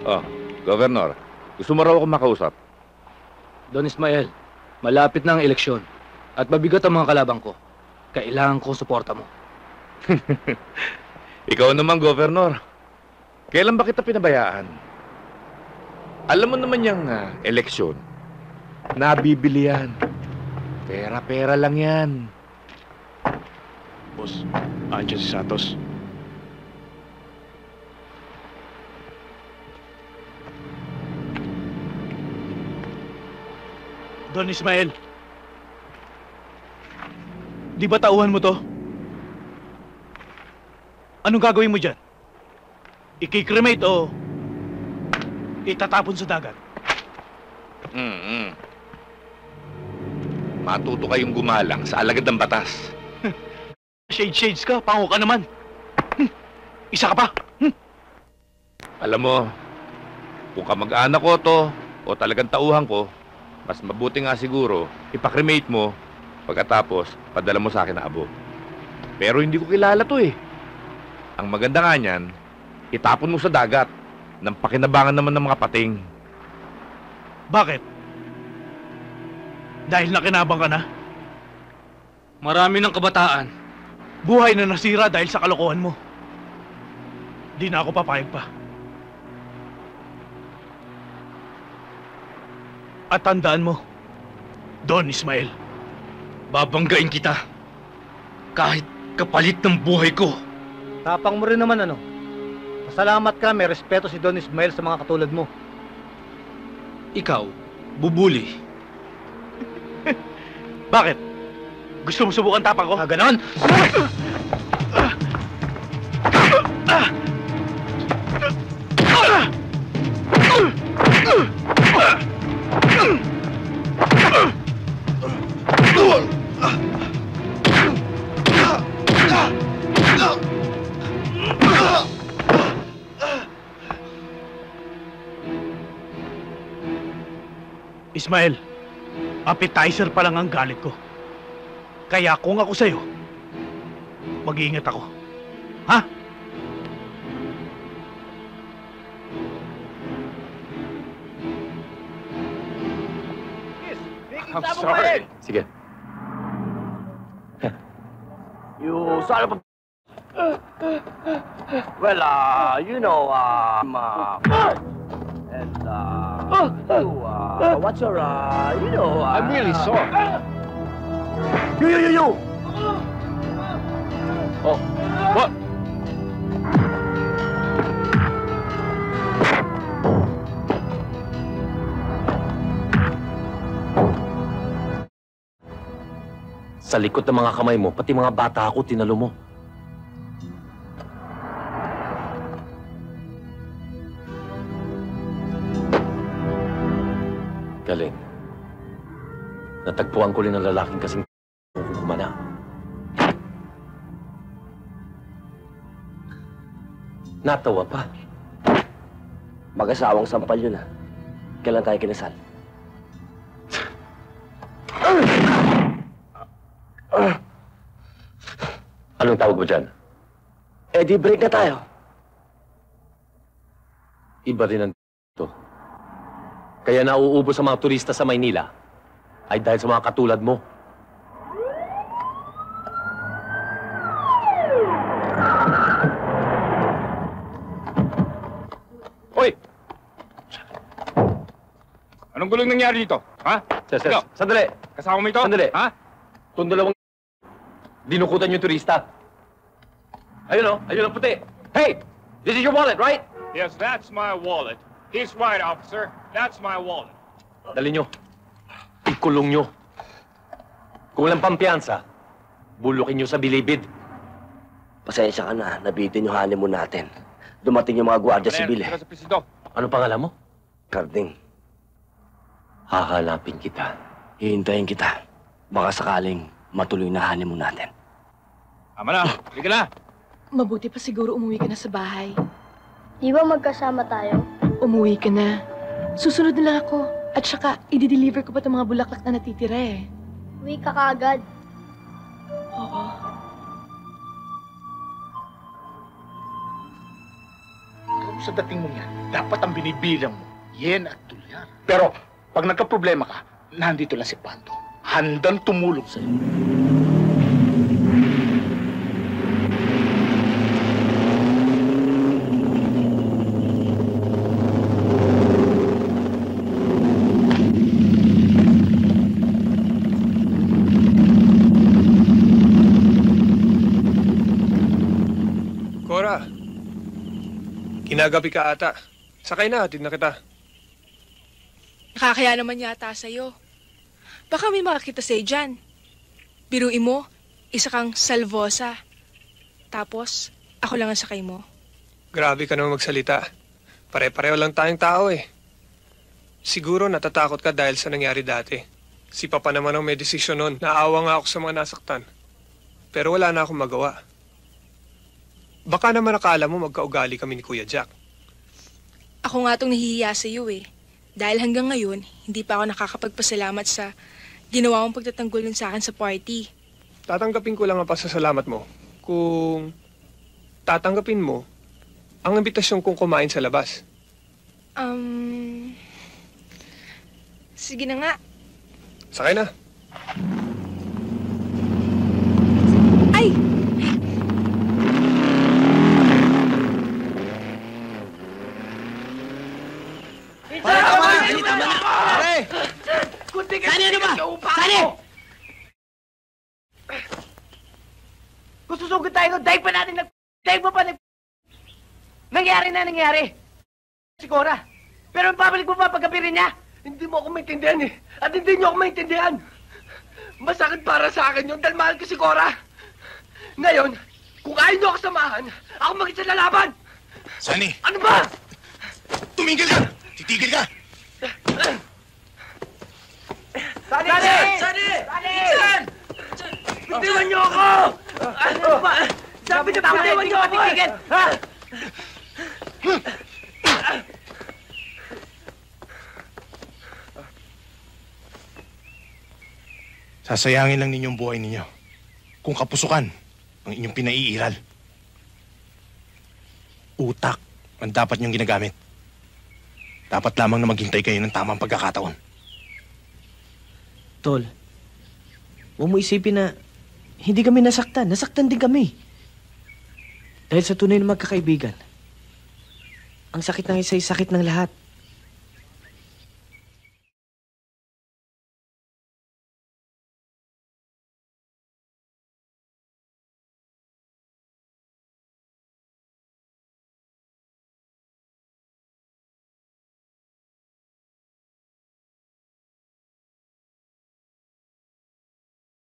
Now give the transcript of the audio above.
Oh, Governor, gusto mo raw ako makausap? Don Ismael, malapit na ang eleksyon at mabigat ang mga kalabang ko. Kailangan kong suporta mo. Ikaw naman, Governor. Kailan ba kita pinabayaan? Alam mo naman yung eleksyon, nabibili yan. Pera-pera lang yan. Boss, andyan si Santos. Don Ismael, di ba tauhan mo to? Anong gagawin mo dyan? Ikikremate o itatapon sa dagat? Matuto kayong gumalang sa alagad ng batas. Shades ka, pango ka naman. Isa ka pa. Alam mo, kung kamag-anak ko to o talagang tauhan ko, mas mabuti nga siguro ipakremate mo pagkatapos padala mo sa akin na abo. Pero hindi ko kilala to eh. Ang maganda nga niyan, itapon mo sa dagat nang pakinabangan naman ng mga pating. Bakit? Dahil nakinabang ka na? Marami ng kabataan. Buhay na nasira dahil sa kalokohan mo. Di na ako papayag pa. At tandaan mo, Don Ismael, Babanggain kita. Kahit kapalit ng buhay ko. Tapang mo rin naman ano. Pasalamat ka, may respeto si Don Ismael sa mga katulad mo. Ikaw, bubuli. bakit? Gusto mo subukan tapang ko? Ganon? Ismael, appetizer pa lang ang galit ko. Kaya kung ako sa'yo, mag-iingat ako. Ha? I'm sorry. Sige. You son of a... Well, you know, and, what's your, you know, I'm really sorry. You! Oh, what? Sa likod ng mga kamay mo, pati mga bata ako, tinalo mo. Galing. Natagpuan ko rin ang lalaking kasing kumana. Natawa pa. Mag-asawang sampal yun, ha? Kailan tayo kinasal? Anong tawag mo dyan? Eh, di break na tayo. Iba rin ang ito. Kaya nauubos sa mga turista sa Maynila ay dahil sa mga katulad mo. Hoy! Anong gulong nangyari dito? Ha? Sir, sandali. Kasama mo ito? Sandali. Ha? Itong dalawang dinukutan yung turista. Ayun o, ayun ang puti. Hey! This is your wallet, right? Yes, that's my wallet. He's right, officer. That's my wallet. Dali nyo. Ikulong nyo. Kung walang pampiyansa, bulukin nyo sa bilibid. Pasensya ka na, nabitin yung honeymoon natin. Dumating yung mga gwardiya sibil eh. Sa presido. Ano pangalan mo? Carding. Hahanapin kita. Hihintayin kita. Baka sakaling matuloy na honeymoon natin. Tama na. Halika na. Mabuti pa siguro umuwi ka na sa bahay. Di ba magkasama tayo? Umuwi ka na. Susunod na lang ako. At saka, i-deliver ko pa itong mga bulaklak na natitira eh. Uwi ka kaagad. Oo. sa dating mo yan, dapat ang binibilang mo, yen at dolyar. Pero, pag nagka-problema ka, nandito lang si Panto. Handang tumulong sa'yo. Cora, kinagabi ka ata. Sakay na, hatid na kita. Nakakaya naman yata sa'yo. Baka may makakita sa'yo dyan. Biruin mo, isa kang salvosa. Tapos, ako lang ang sakay mo. Grabe ka naman magsalita. Pare-pareho lang tayong tao eh. Siguro natatakot ka dahil sa nangyari dati. Si Papa naman ang may desisyon nun. Naawa nga ako sa mga nasaktan. Pero wala na akong magawa. Baka naman akala mo magkaugali kami ni Kuya Jack. Ako nga itong nahihiya sa'yo eh. Dahil hanggang ngayon, hindi pa ako nakakapagpasalamat sa ginawa mong pagtatanggol nun sa akin sa party. Tatanggapin ko lang ang pasasalamat mo kung tatanggapin mo ang imbitasyon kong kumain sa labas. Sige na nga. Sakay na. Ay! Tama na! Pare! Sani, ano ba? Sani! Kung susugod tayo, dahil pa natin nangyari. Si Cora. Pero ang pabalik mo pa pagkapirin niya. Hindi mo ako maintindihan eh. At hindi niyo ako maintindihan. Masakit para sa akin yun dahil mahal ko si Cora. Ngayon, kung ayaw niyo ako samahan, ako mag-isa lalaban. Sani! Ano ba? Tumigil ka! Titigil ka! Sani! Sani! Sani! Bitiwan niyo ako! Ano ba? Sabi niyo, bitiwan niyo ako! Ha? Sasayangin lang ninyong buhay ninyo kung kapusukan ang inyong pinaiiral. Utak ang dapat niyong ginagamit. Dapat lamang na maghintay kayo ng tamang pagkakataon. Tol, huwag mo isipin na hindi kami nasaktan. Nasaktan din kami. Dahil sa tunay na magkakaibigan, ang sakit ng isa ay sakit ng lahat.